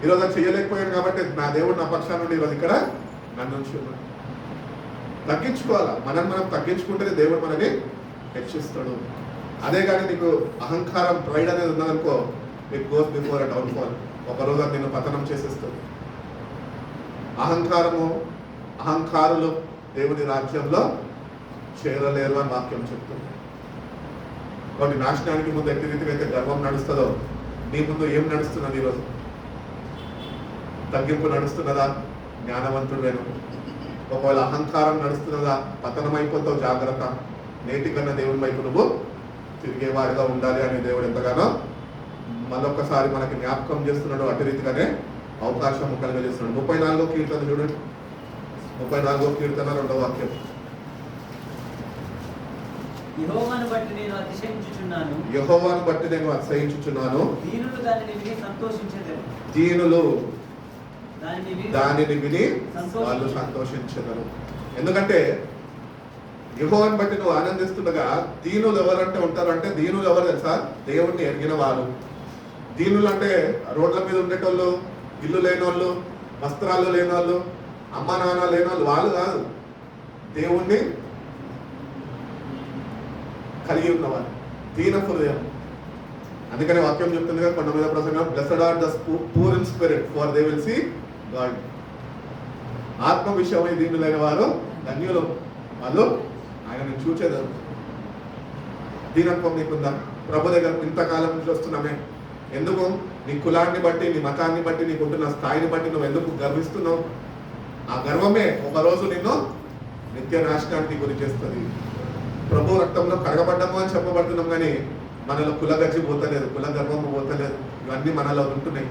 A: ఈరోజు అది చేయలేకపోయాను కాబట్టి నా దేవుడు నా పక్షాన నుండి ఈరోజు ఇక్కడ నన్ను నుంచి ఉన్నాడు. తగ్గించుకోవాలా, మనం తగ్గించుకుంటేనే దేవుడు మనని హెచ్చిస్తాడు. అదే కానీ నీకు అహంకారం, ప్రైడ్ అనేది ఉన్నదనుకో, it goes before a downfall. ఒకరోజు అది నిన్ను పతనం చేసేస్తుంది. అహంకారులు దేవుని రాజ్యంలో చేరలేరు అని వాక్యం చెప్తుంది. కాబట్టి నాశనానికి ముందు ఎట్టి రీతిగా అయితే గర్వం నడుస్తుందో, నీ ముందు ఏం నడుస్తున్నది ఈరోజు? తగ్గింపు నడుస్తున్నదా? జ్ఞానవంతుడేను. ఒకవేళ అహంకారం నడుస్తున్నదా? పతనం అయిపోతావు, జాగ్రత్త. నేటికన్నా దేవుని వైపు నువ్వు తిరిగేవాడిగా ఉండాలి అని దేవుడు ఎంతగానో మళ్ళొక్కసారి మనకి జ్ఞాపకం చేస్తున్నాడు. అటు రీతిగానే అవకాశం కలిగజేస్తున్నాడు. 34వ కీర్తన చూడండి, 34వ కీర్తన 2వ వాక్యం.
B: యెహోవాను బట్టి నేను అతిశయించుచున్నాను,
A: యెహోవాను బట్టి నేను అతిశయించుచున్నాను,
B: దీనులు దానిని విని సంతోషించెదరు,
A: దీనులు దానిని విని
B: సంతోషించెదరు.
A: వాళ్ళు సంతోషించెదరు. ఎందుకంటే యెహోవాను బట్టి నువ్వు ఆనందిస్తుండగా దీనులు ఎవరంటే ఉంటారంటే, దీనులు ఎవరు తెలుసా? దేవుణ్ణి ఎరిగిన వారు. దీనులు అంటే రోడ్ల మీద ఉండేటోళ్ళు, ఇల్లు లేనోళ్ళు, వస్త్రాలు లేనోళ్ళు, అమ్మ నాన్న లేనోళ్ళు, వాళ్ళు కాదు. దేవుణ్ణి కలిగి ఉన్నవారు, దీన హృదయం. అందుకని వాక్యం చెప్తుంది కదా, కొండ మీద ప్రసంగం, blessed are the poor in spirit for they will see God. ఆత్మ విషయమై దీనులైన వారు ధన్యులు, వాళ్ళు ఆయనను చూచేదారు. దీనత్వం నీకుందా? ప్రభు దగ్గర ఇంతకాలం నుంచి వస్తున్నామే, ఎందుకు? నీ కులాన్ని బట్టి, నీ మతాన్ని బట్టి, నీకుంటున్న స్థాయిని బట్టి నువ్వు ఎందుకు గర్విస్తున్నావు? ఆ గర్వమే ఒకరోజు నిన్ను నిత్య నాశనానికి గురి చేస్తుంది. ప్రభు రక్తంలో కడగబడ్డము అని చెప్పబడుతున్నాం, కానీ మనలో కులగజ్జి పోతలేదు, కుల గర్వము పోతలేదు. ఇవన్నీ మనలో ఉంటున్నాయి.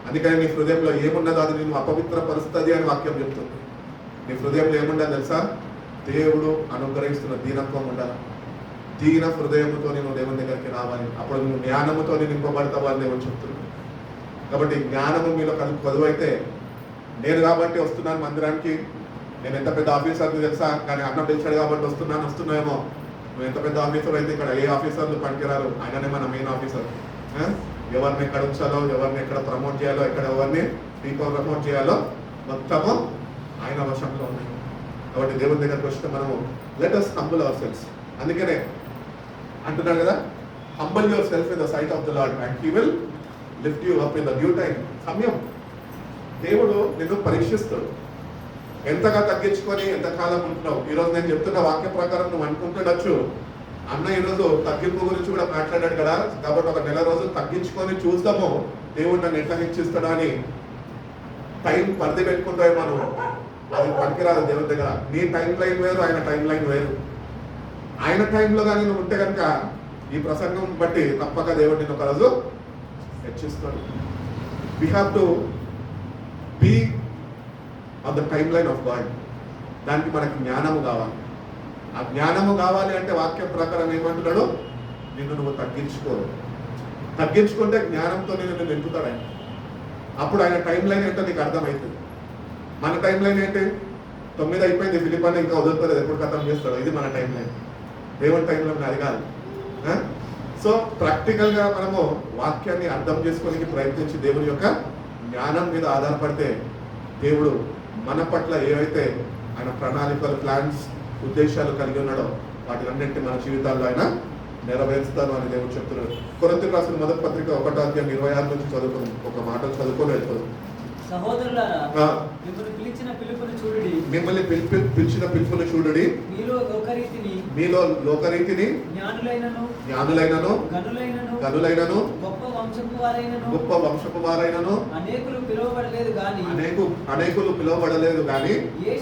A: అందుకని నీ హృదయంలో ఏమున్నదో అది నేను అపవిత్ర పరుస్తుంది అని వాక్యం చెప్తుంది. నీ హృదయంలో ఏముండాలి తెలుసా? దేవుడు అనుగ్రహిస్తున్న దీనత్వం ఉండాలి. దీన హృదయముతో నేను దేవుని దగ్గరికి రావాలి. అప్పుడు నువ్వు జ్ఞానముతో నింపబడతావు అని దేవుడు చెప్తున్నాడు. కాబట్టి జ్ఞానము మీలో కొదువైతే, నేను కాబట్టి వస్తున్నాను మందిరానికి, నేను ఎంత పెద్ద ఆఫీసర్ని తెలుసా, కానీ అన్న పిలిచాడు కాబట్టి వస్తున్నావేమో. నువ్వు ఎంత పెద్ద ఆఫీసర్ అయితే ఇక్కడ ఏ ఆఫీసర్లు పనికిరారు, ఆయననే మన మెయిన్ ఆఫీసర్. ఎవరిని ఎక్కడ ఉంచాలో, ఎవరిని ఎక్కడ ప్రమోట్ చేయాలో, ఎక్కడ ఎవరిని ప్రమోట్ చేయాలో మొత్తము ఆయన వశంలో ఉన్నాయి. కాబట్టి దేవుని దగ్గరకు వస్తే మనము లెట్ us humble ourselves. అందుకనే అంటున్నాడు కదా, humble yourself in the sight of the Lord and he will lift you up in the due time. సమయం దేవుడు నిన్ను పరీక్షిస్తాడు. ఎంతగా తగ్గించుకొని ఎంతకాలం ఉంటున్నావు. ఈరోజు నేను చెప్తున్న వాక్య ప్రకారం నువ్వు అనుకుంటుండొచ్చు, అన్న ఈరోజు తగ్గింపు గురించి కూడా మాట్లాడాడు కదా, కాబట్టి ఒక నెల రోజులు తగ్గించుకొని చూస్తాము దేవుడు నన్ను ఎట్లా హెచ్చిస్తాడా అని టైం పరిధి పెట్టుకుంటాయి మనం. అది పనికిరాదు దేవుడి దగ్గర. నీ టైం లైన్ వేరు, ఆయన టైం లైన్ వేరు. ఆయన టైంలో కానీ నువ్వు ఉంటే కనుక ఈ ప్రసంగం బట్టి తప్పక దేవుడు నిన్ను ఒక రోజు హెచ్చిస్తాడు. We have to be on the timeline of God. దానికి మనకి జ్ఞానము కావాలి. ఆ జ్ఞానము కావాలి అంటే వాక్యం ప్రకారం ఏమంటున్నాడు, నిన్ను నువ్వు తగ్గించుకుంటే జ్ఞానంతో నిన్ను నింపుతాడు ఆయన. అప్పుడు ఆయన టైం లైన్ ఏంటో నీకు అర్థమవుతుంది. మన టైం లైన్ ఏంటి, 9 అయిపోయింది, ఫిలిపాన్ని ఇంకా వదులుతుంది, ఎప్పుడు ఖతం చేస్తాడు, ఇది మన టైం లైన్. దేవుని టైం లైన్ అది కాదు. సో ప్రాక్టికల్ గా మనము వాక్యాన్ని అర్థం చేసుకోవడానికి ప్రయత్నించి దేవుని యొక్క జ్ఞానం మీద ఆధారపడితే దేవుడు మన పట్ల ఏవైతే ఆయన ప్రణాళికలు, ప్లాన్స్, ఉద్దేశాలు కలిగి ఉన్నాడో వాటిలన్నింటినీ మన జీవితాల్లో ఆయన నెరవేరుస్తాను అని దేవుడు చెప్తున్నాడు. కొరింథీయులకు రాసిన మొదటి పత్రిక 1:26 నుంచి చదువుకుని ఒక మాట చదువుకొని వెళ్తాడు.
B: సహోదరులారా, మిమ్మల్ని పిలిచిన పిలుపును చూడుడి,
A: మిమ్మల్ని పిలిచిన పిలుపును చూడుడి,
B: మీలో
A: లోకరీతిని జ్ఞానులైనను గనులైనను
B: గొప్ప
A: వంశపు వారైనను
B: అనేకులు పిలువబడలేదు
A: గాని
B: ఏ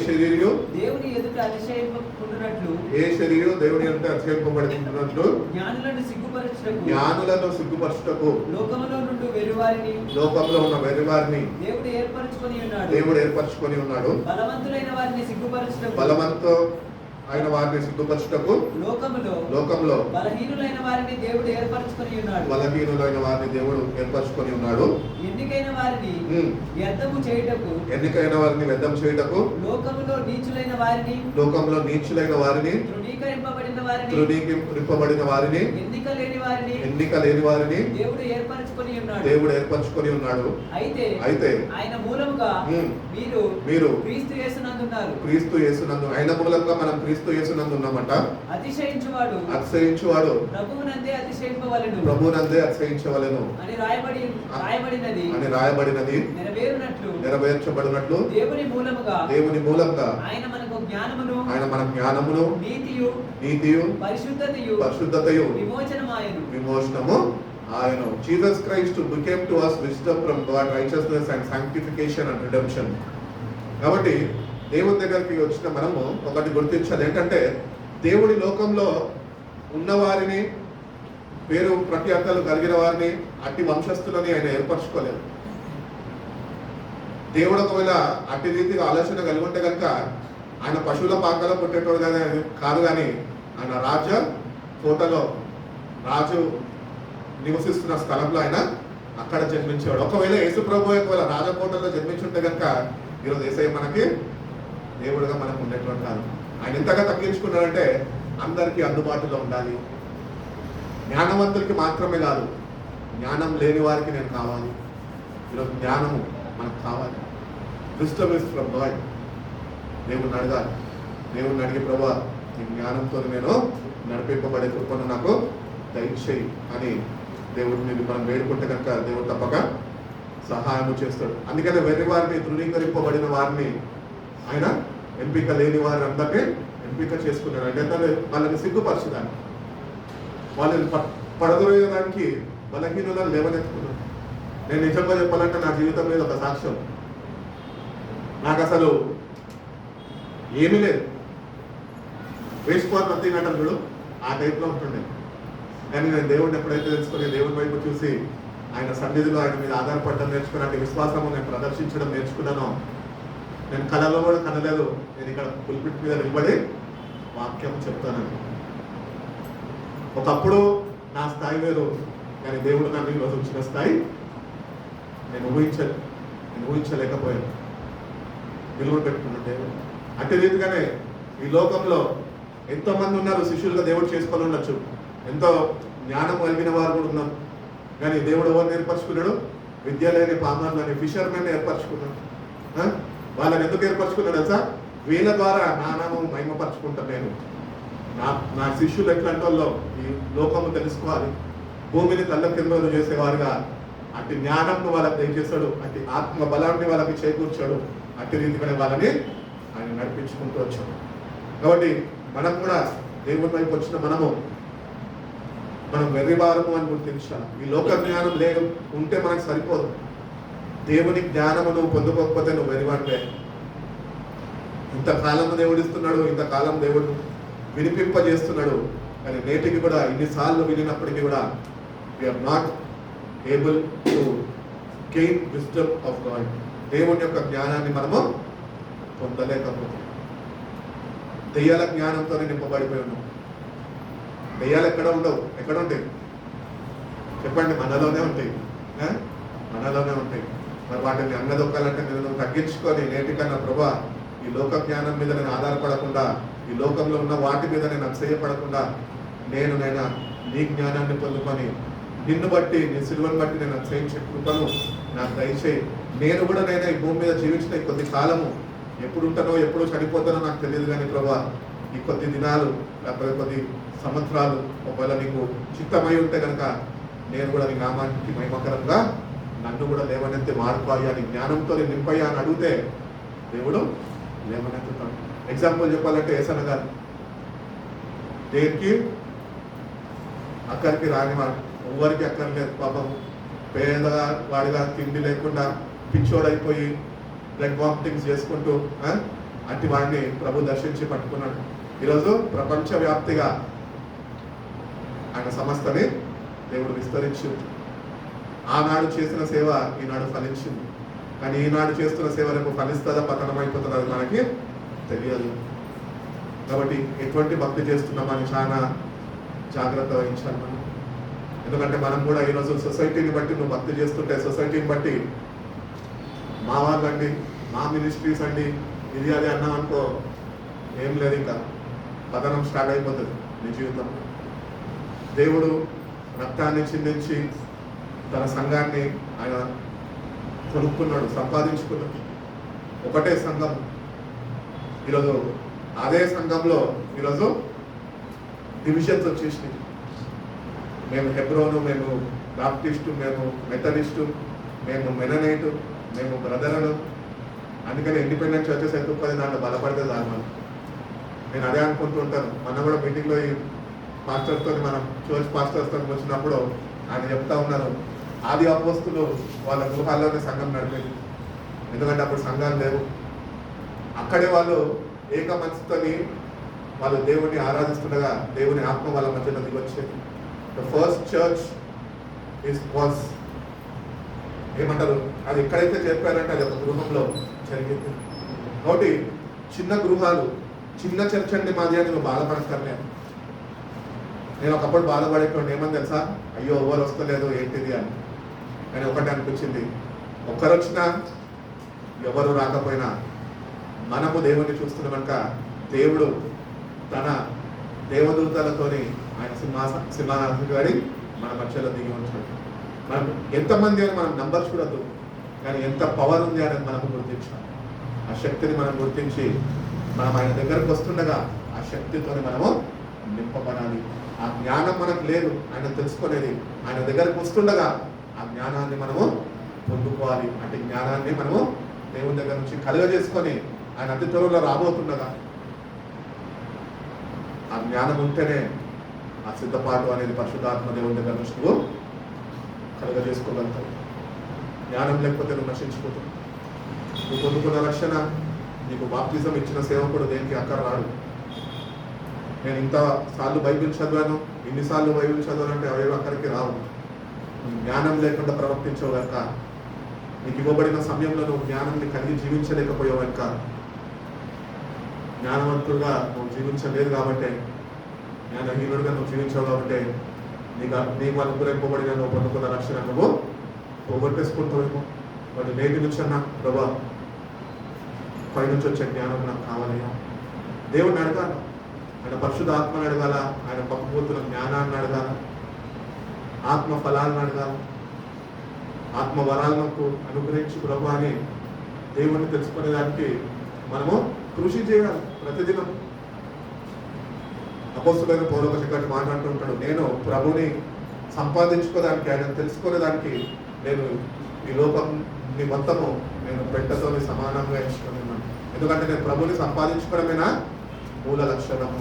A: శరీరియు
B: దేవుని ఎదుట అతిశయింపబడినట్లు జ్ఞానులను సిగ్గుపరచుటకు లోకములో ఉన్న వెర్రివారిని దేవుడు ఏర్పరచుకొని ఉన్నాడు. బలవంతులైన వారిని సిగ్గుపరచుటకు లోకములో బలహీనులైన వారిని దేవుడు ఏర్పరచుకొని ఉన్నాడు. ఎన్నికైన వారిని వ్యర్థము చేయుటకు లోకములో నీచులైన వారిని తృణీకరింపబడిన వారిని ఎన్నిక లేని వారిని దేవుడు ఏర్పరచుకొని ఉన్నాడు. అయితే ఆయన మూలముగా మీరు క్రీస్తు యేసునందు ఆయన మూలంగా మనం క్రీస్తు యేసునందు ఉన్నామట. అతిశయించువాడు ప్రభువునందే అతిశయించవలెను అని రాయబడినది నెరవేర్చబడినట్లు దేవుని మూలంగా ఆయన మన జ్ఞానమును నీతియు పరిశుద్ధతయు విమోచనము ఆయన. Jesus Christ became to us wisdom from God, righteousness and sanctification and redemption. కాబట్టి దేవుని దగ్గరికి వచ్చిన మనము ఒకటి గుర్తించాలి ఏంటంటే, దేవుడి లోకంలో ఉన్నవారిని, పేరు ప్రఖ్యాతలు కలిగిన వారిని, అట్టి వంశస్థులని ఆయన ఏర్పరచుకోలేదు. దేవుడు ఒకవేళ అట్టి రీతిగా ఆలోచన కలిగి ఉంటే కనుక ఆయన పశువుల పాకలో పుట్టేటోడు కాదు, కానీ ఆయన కోటలో రాజు నివసిస్తున్న స్థలంలో ఆయన అక్కడ జన్మించేవాడు. ఒకవేళ యేసు ప్రభు ఒకవేళ రాజకోటలో జన్మించుంటే కనుక ఈరోజు యేసయ్య మనకి దేవుడుగా మనకు ఉండేటువంటి కాదు. ఆయన ఎంతగా తగ్గించుకున్నాడంటే అందరికీ అందుబాటులో ఉండాలి. జ్ఞానవంతులకి మాత్రమే కాదు, జ్ఞానం లేని వారికి నేను కావాలి. ఈరోజు జ్ఞానము మనకు కావాలి. Wisdom is from God. దేవుడిని అడగాలి. దేవుడిని అడిగి ప్రభువా ఈ జ్ఞానంతో నేను నడిపింపబడే కృపను నాకు దయచేయి అని దేవుడిని మనం వేడుకుంటే కనుక దేవుడు తప్పక సహాయం చేస్తాడు. అందుకనే వెర్రి వారిని, తృణీకరింపబడిన వారిని ఆయన ఎంపిక లేని వారిని అందరినీ ఎంపిక చేసుకున్నాడు. అంటే వాళ్ళని సిగ్గుపరచడానికి, వాళ్ళని పడదొరయడానికి బలహీనులను లేవనెత్తుకున్నాడు. నేను నిజంగా చెప్పాలంటే నా జీవితం మీద ఒక సాక్ష్యం. నాకు అసలు ఏమీ లేదు, వేసుకోవాలి ప్రతి గంటలు చూడు ఆ టైప్లో ఉంటుండే. కానీ నేను దేవుడిని ఎప్పుడైతే తెలుసుకుని దేవుడి వైపు చూసి ఆయన సన్నిధిలో ఆయన మీద ఆధారపడడం నేర్చుకున్నట్టు విశ్వాసము నేను ప్రదర్శించడం నేర్చుకున్నాను. నేను కళలో కూడా కనలేదు, నేను ఇక్కడ పుల్పిట్ మీద నిలబడి వాక్యం చెప్తాను. ఒకప్పుడు నా స్థాయి వేరు, కానీ దేవుడు నన్ను ఈరోజు వచ్చిన స్థాయి నేను ఊహించలేకపోయాను. విలువ పెట్టుకున్నాను దేవుడు. అట్టి రీతిగానే ఈ లోకంలో ఎంతో మంది ఉన్నారు, శిష్యులుగా దేవుడు చేసుకొని ఉండొచ్చు, ఎంతో జ్ఞానం కలిగిన వారు కూడా ఉన్నారు. కానీ దేవుడు ఎవరిని ఏర్పరచుకున్నాడు? విద్య లేని పామర్లని, ఫిషర్మెన్ ఏర్పరచుకున్నాడు. వాళ్ళని ఎందుకు ఏర్పరచుకున్నాడు తెలుసా? వీళ్ళ ద్వారా నా నామం మహిమపరచుకుంటాను. నేను నా శిష్యులు ఎట్లాంటి వాళ్ళు ఈ లోకము తెలుసుకోవాలి, భూమిని తల్ల కిందలు చేసేవారుగా అట్టి జ్ఞానంను వాళ్ళకి దయచేశాడు, అట్టి ఆత్మ బలాన్ని వాళ్ళకి చేకూర్చాడు. అట్టి రీతిగానే వాళ్ళని ఆయన నడిపించుకుంటూ వచ్చాడు. కాబట్టి మనం కూడా
A: దేవుని వైపు వచ్చిన మనం వెర్రివారము అని గుర్తించాలి. ఈ లోక జ్ఞానం లేదు ఉంటే మనకు సరిపోదు. దేవుని జ్ఞానము నువ్వు పొందుకోకపోతే నువ్వు వెర్రివాడివే. ఇంతకాలం దేవుడు ఇస్తున్నాడు, ఇంతకాలం దేవుడు వినిపింపజేస్తున్నాడు, కానీ నేటికి కూడా ఇన్నిసార్లు వినినప్పటికీ కూడా we are not able to gain wisdom of God. దేవుని యొక్క జ్ఞానాన్ని మనము పొందలేకపోతున్నాం. దెయ్యాల జ్ఞానంతోనే నింపబడిపోయి ఉన్నాం. దెయ్యాలు ఎక్కడ ఉండవు, ఎక్కడ ఉంటాయి చెప్పండి? మనలోనే ఉంటాయి, మనలోనే ఉంటాయి. మరి వాటిని అన్నదొక్కాలంటే నేను తగ్గించుకొని నేటికన్నా ప్రభా ఈ లోక జ్ఞానం మీద నేను ఆధారపడకుండా, ఈ లోకంలో ఉన్న వాటి మీద నేను అసహ్యపడకుండా నేనైనా నీ జ్ఞానాన్ని పొందుకొని నిన్ను బట్టి, నీ సిలువను బట్టి నేను అసహించే కృపను నాకు దయచేయి. నేను కూడా నైనా ఈ భూమి మీద జీవించిన ఈ కొద్ది కాలము ఎప్పుడు ఉంటానో ఎప్పుడు చనిపోతానో నాకు తెలియదు, కానీ ప్రభా ఈ కొద్ది దినాలు లేకపోతే కొద్ది సంవత్సరాలు ఒకవేళ నీకు చిత్తమై ఉంటే కనుక నేను కూడా నీ నామానికి మహిమకరంగా నన్ను కూడా లేవనెత్తి మార్పాయా, నీ జ్ఞానంతో నింపయ్యా అని అడిగితే దేవుడు లేవనెత్తుతాడు. ఎగ్జాంపుల్ చెప్పాలంటే యేసన్న గారు దేనికి అక్కడికి రానివాడు, ఎవరికి అక్కర్లేదు పాపం. పేదవాడిగా తిండి లేకుండా పిచ్చోడైపోయి బ్లడ్ వామిటింగ్స్ చేసుకుంటూ అట్టి వాడిని ప్రభు దర్శించి పట్టుకున్నాడు. ఈరోజు ప్రపంచవ్యాప్తిగా ఆయన సంస్థని దేవుడు విస్తరించింది. ఆనాడు చేసిన సేవ ఈనాడు ఫలించింది, కానీ ఈనాడు చేస్తున్న సేవ రేపు ఫలిస్తుందా పతనం అయిపోతుందా అది మనకి తెలియదు. కాబట్టి ఎటువంటి భక్తి చేస్తున్నామని చాలా జాగ్రత్త వహించాలి మనం. ఎందుకంటే మనం కూడా ఈరోజు సొసైటీని బట్టి నువ్వు భక్తి చేస్తుంటే సొసైటీని బట్టి మా వాళ్ళండి, మా మినిస్ట్రీస్ అండి, ఇది అది అన్నాం అనుకో ఏం లేదు, ఇంకా పతనం స్టార్ట్ అయిపోతుంది నీ జీవితం. దేవుడు రక్తాన్ని చిందించి తన సంఘాన్ని ఆయన కొనుక్కున్నాడు, సంపాదించుకున్నాడు. ఒకటే సంఘం. ఈరోజు అదే సంఘంలో ఈరోజు డివిజన్స్ వచ్చేసినాయి. మేము హెబ్రోను, మేము బాప్టిస్టు, మేము మెథడిస్టు, మేము మెననైటు, మేము బ్రదర్ను. అందుకని ఇండిపెండెంట్ చర్చెస్ ఎత్తుకొని దాంట్లో బలపడితే దాని నేను అదే అనుకుంటూ ఉంటాను. మొన్న కూడా మీటింగ్లో ఈ పాస్టర్స్తో మనం చర్చ్ పాస్టర్స్తో వచ్చినప్పుడు ఆయన చెప్తా ఉన్నారు, ఆది అపోస్తులు వాళ్ళ గృహాల్లోనే సంఘం నడిపేది. ఎందుకంటే అప్పుడు సంఘాలు లేవు. అక్కడే వాళ్ళు ఏక మనసుతోని వాళ్ళు దేవుడిని ఆరాధిస్తుండగా దేవుని ఆత్మ వాళ్ళ మధ్యలో దిగొచ్చేది. ద ఫస్ట్ చర్చ్ వాజ్ ఏమంటారు, అది ఎక్కడైతే చెప్పారంటే అది ఒక గృహంలో జరిగింది. కాబట్టి చిన్న గృహాలు, చిన్న చర్చ్ అండి మాది అని నువ్వు బాధపడక్కర్లేదు. నేను ఒకప్పుడు బాధపడేటువంటి ఏమని తెలుసా, అయ్యో ఎవరు వస్తలేదు ఏంటిది అని. కానీ ఒకటి అనిపించింది, ఒక్కరు వచ్చినా ఎవరు రాకపోయినా మనము దేవుణ్ణి చూస్తున్నాం కనుక దేవుడు తన దేవదూతలతోని ఆయన సింహాసనాధికారి మన మధ్యలో దిగి ఉంచాడు. మనం ఎంతమంది అని మనం నంబర్ చూడద్దు, కానీ ఎంత పవర్ ఉంది అనేది మనకు గుర్తించాలి. ఆ శక్తిని మనం గుర్తించి మనం ఆయన దగ్గరకు వస్తుండగా ఆ శక్తితోని మనము నింపబడాలి. ఆ జ్ఞానం మనకు లేదు, ఆయన తెలుసుకునేది. ఆయన దగ్గరకు వస్తుండగా ఆ జ్ఞానాన్ని మనము పొందుకోవాలి. అంటే జ్ఞానాన్ని మనము దేవుని దగ్గర నుంచి కలుగజేసుకొని ఆయన అతి త్వరలో రాబోతుండగా ఆ జ్ఞానం ఉంటేనే ఆ సిద్ధపాటు అనేది పరిశుద్ధాత్మ దేవుని దగ్గర నుంచి నువ్వు కలుగజేసుకోగలుగుతావు. జ్ఞానం లేకపోతే నువ్వు నశించిపోతావు. నువ్వు పొందుకున్న రక్షణ, నీకు బాప్తిజం ఇచ్చిన సేవకుడు దేనికి అక్కడ రాడు. నేను ఇంత సార్లు బైబిల్ చదివాను, ఇన్నిసార్లు బైబిల్ చదవాలంటే అవి అక్కడికి రావు. జ్ఞానం లేకుండా ప్రవర్తించవు కనుక, నీకు ఇవ్వబడిన సమయంలో నువ్వు జ్ఞానాన్ని కలిగి జీవించలేకపోయావు కనుక, జ్ఞానవంతుడుగా నువ్వు జీవించలేదు కాబట్టి, జ్ఞానహీనుడుగా నువ్వు జీవించావు కాబట్టి నీకు అనుగ్రహింపబడిన నువ్వు పొందుకున్న రక్షణ నువ్వు పోగొట్టేసుకుంటావేమో. వాటి నేటి నుంచి అన్నా ప్రభా పైనుంచి వచ్చే జ్ఞానం నాకు కావాలయ్యా. దేవుడిని అడగాల, ఆయన పరిశుద్ధ ఆత్మని అడగాల, ఆయన పక్కపోతున్న జ్ఞానాన్ని అడగాల, ఆత్మ ఫలాలను అడగాల, ఆత్మ వరాలకు అనుగ్రహించి ప్రభు అని దేవుణ్ణి తెలుసుకునేదానికి మనము కృషి చేయాలి ప్రతిదినం. అపోస్తలుడైన పౌలు ఒక చక్కటి మాట అంటుంటాడు, నేను ప్రభుని సంపాదించుకోవడానికి, ఆయన తెలుసుకునేదానికి నేను ఈ లోకంని మొత్తము నేను పెట్టతో సమానంగా ఎంచుకున్నాను. ఎందుకంటే నేను ప్రభుని సంపాదించుకోవడమేనా మూల లక్షణము.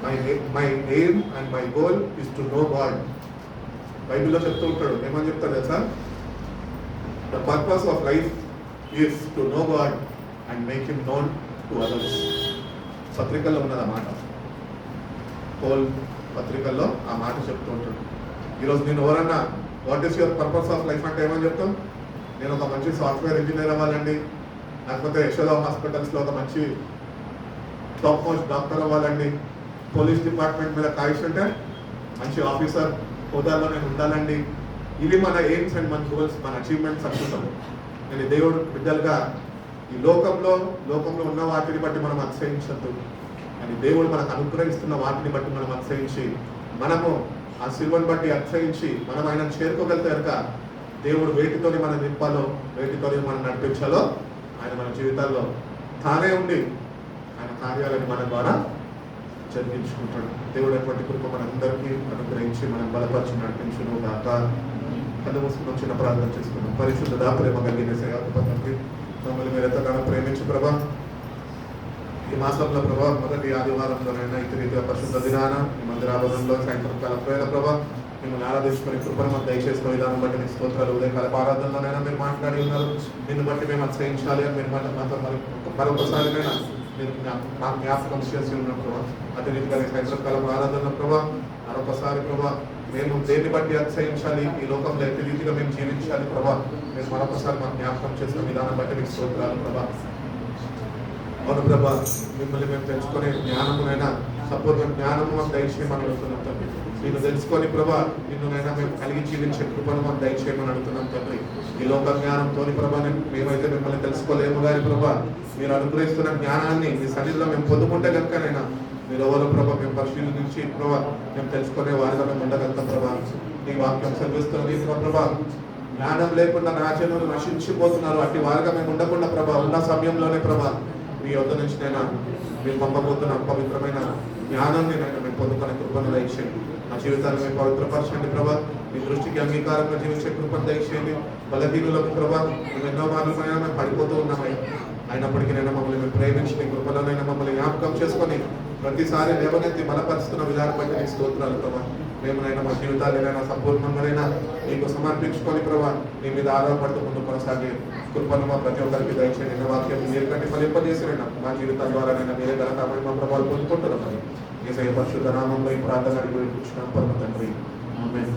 A: My aim and my goal is to know God. బైబిల్లో చెప్తూ ఉంటాడు, ఏమని చెప్తాడు తెలుసా? The purpose of life is to know God and make him known to others. పత్రికల్లో ఉన్నది ఆ మాట, పోల్ పత్రికల్లో ఆ మాట చెప్తూ ఉంటాడు. ఈరోజు నేను ఎవరన్నా what is your purpose of life అంటే ఏమని చెప్తాం? నేను ఒక మంచి సాఫ్ట్వేర్ ఇంజనీర్ అవ్వాలండి, లేకపోతే యశోద హాస్పిటల్స్లో ఒక మంచి టాప్ మోస్ట్ డాక్టర్ అవ్వాలండి, పోలీస్ డిపార్ట్మెంట్ మీద కాయిష్ ఉంటే మంచి ఆఫీసర్ హోదాలో నేను ఉండాలండి. ఇవి మన ఎయిమ్స్ అండ్ మన గోల్స్, మన అచీవ్మెంట్స్ అనుకుంటాము. నేను దేవుడు బిడ్డలుగా ఈ లోకంలో ఉన్న వాటిని బట్టి మనం అతిశయించద్దు, అని దేవుడు మనకు అనుగ్రహిస్తున్న వాటిని బట్టి మనం అతిశయించి, మనము ఆ శిలువను బట్టి అతిశయించి మనం ఆయన చేరుకోగలితే కనుక దేవుడు వేటితోని మనం నింపాలో, వేటితోని మనం నడిపించాలో ఆయన మన జీవితాల్లో తానే ఉండి ఆయన కార్యాలను మన ద్వారా జరిగించుకుంటాడు. దేవుడు అటువంటి కృప మనందరికీ అనుగ్రహించి మనం బలపరిచి నడిపించును గాక. కళ్ళు మూసుకుని చిన్న ప్రార్థన చేసుకున్నాం. పరిశుద్ధ ప్రేమ కలిగిన తండ్రి, మమ్మల్ని మీరు ఎంతగానో ప్రేమించు ప్రభా. ఈ మాసంలో ప్రభా మొదటి ఆదివారంలోనైనా ఇతర రీతిగా పరిశుద్ధ దినాన ఈ మందిరాభరణంలో సాయంత్రం కాల ప్రేమ ప్రభా మిమ్మల్ని ఆరాధించుకుని కృపను మాకు దయచేసిన విధానం బట్టి మీ స్తోత్రాలు. ఉదయకాల ఆరాధనలోనైనా మీరు మాట్లాడి ఉన్నారు, నిన్ను బట్టి మేము అతిశయించాలి అని మీరు మాతో మరొకసారినైనా మీరు మాకు జ్ఞాపకం చేసి ఉన్నాం ప్రభా. అదే రీతిగా సాయంత్రం కాలం ఆరాధన ప్రభా మరొకసారి ప్రభా మేము దేన్ని బట్టి అతిశయించాలి, ఈ లోకంలో ఎట్టి రీతిగా మేము జీవించాలి ప్రభా, మీరు మరొకసారి మాకు జ్ఞాపకం చేసిన విధానం బట్టి మీకు స్తోత్రాలు ప్రభా. అవును ప్రభా, మిమ్మల్ని మేము తెలుసుకునే జ్ఞానమునైనా సంపూర్ణ జ్ఞానము మాకు దయచేయమని అడుగుతున్నాం తండ్రి. నేను తెలుసుకొని ప్రభా నిన్నునైనా మేము కలిగి జీవించే కృపను మాకు దయచేయమని అడుగుతున్నాం తండ్రి. ఈ లోక జ్ఞానంతో ప్రభా మేమైతే మిమ్మల్ని తెలుసుకోలేము కానీ ప్రభా మీరు అనుగ్రహిస్తున్న జ్ఞానాన్ని మీ సన్నిధిలో మేము పొందుకుంటే కనుకనైనా మీరు ఎవరు ప్రభా మేము పరిశీలించి ప్రభా మేము తెలుసుకునే వారిగా మేము ఉండగలుగుతాం ప్రభా. నీ వాక్యం చదివిస్తున్నది ప్రభా, జ్ఞానం లేకుండా నా జనులు నశించిపోతున్నారు, అట్టి వారిగా మేము ఉండకుండా ప్రభా ఉన్న సమయంలోనే ప్రభా మీ వద్ద నుంచి నైనా మీరు పంపబోతున్న పవిత్రమైన జ్ఞానాన్ని నైనా మేము పొందుకునే కృపను దయచేయండి. నా జీవితాన్ని మేము పవిత్రపరచండి ప్రభా, మీ దృష్టికి అంగీకారంగా జీవించే కృపను దయచేయండి. బలహీనులకు ప్రభా మేము ఎన్నో మార్లమైనా మేము పడిపోతూ ఉన్నామయ్యా, అయినప్పటికీ నైనా మమ్మల్ని మేము ప్రేమించి మీ కృపలోనైనా మమ్మల్ని జ్ఞాపకం చేసుకొని ప్రతిసారి లేవనెత్తి బలపరుస్తున్న విధానం బట్టి మీ స్తోత్రాలు ప్రభా. మేమునైనా మా జీవితాలైనా సంపూర్ణంగానైనా మీకు సమర్పించుకొని ప్రభా మీ మీద ఆధారపడుతూ ముందు కొనసాగే కృపను మా ప్రతి ఒక్కరికి దయచేయండి. వాక్యం మీరు కంటే ఫలింపజేసినైనా మా జీవితాల ద్వారానైనా మీరే గలతామని మా ప్రభావాలు పొందుకుంటున్నామని ఈ పరిశుద్ధ నామంలో ఈ ప్రార్థన అడిగి కూర్చున్నాం పరమ తండ్రి. ఆమేన్.